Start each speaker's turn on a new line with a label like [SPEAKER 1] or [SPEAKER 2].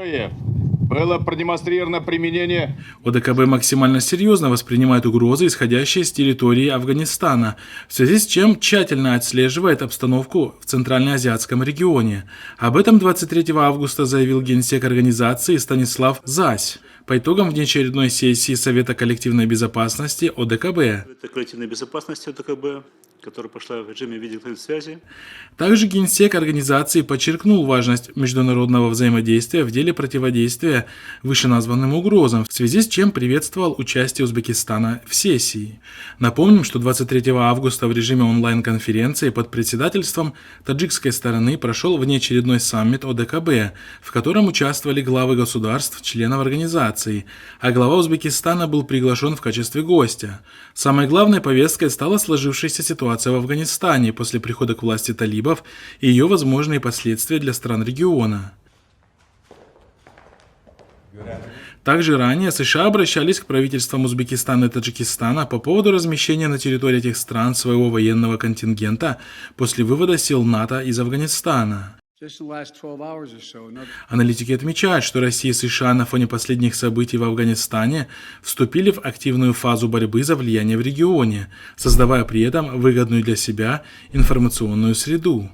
[SPEAKER 1] ОКБ было продемонстрировано применение...
[SPEAKER 2] ОДКБ максимально серьезно воспринимает угрозы, исходящие с территории Афганистана, в связи с чем тщательно отслеживает обстановку в Центральноазиатском регионе. Об этом 23 августа заявил генсек организации Станислав Зась по итогам внеочередной сессии Совета коллективной безопасности ОДКБ.
[SPEAKER 3] Это коллективной безопасности ОДКБ, которая прошла в режиме видеоконференц-связи.
[SPEAKER 2] Также генсек организации подчеркнул важность международного взаимодействия в деле противодействия вышеназванным угрозам, в связи с чем приветствовал участие Узбекистана в сессии. Напомним, что 23 августа в режиме онлайн-конференции под председательством таджикской стороны прошел внеочередной саммит ОДКБ, в котором участвовали главы государств, членов организации, а глава Узбекистана был приглашен в качестве гостя. Самой главной повесткой стала сложившаяся ситуация в Афганистане после прихода к власти талибов и ее возможные последствия для стран региона. Также ранее США обращались к правительствам Узбекистана и Таджикистана по поводу размещения на территории этих стран своего военного контингента после вывода сил НАТО из Афганистана. Аналитики отмечают, что Россия и США на фоне последних событий в Афганистане вступили в активную фазу борьбы за влияние в регионе, создавая при этом выгодную для себя информационную среду.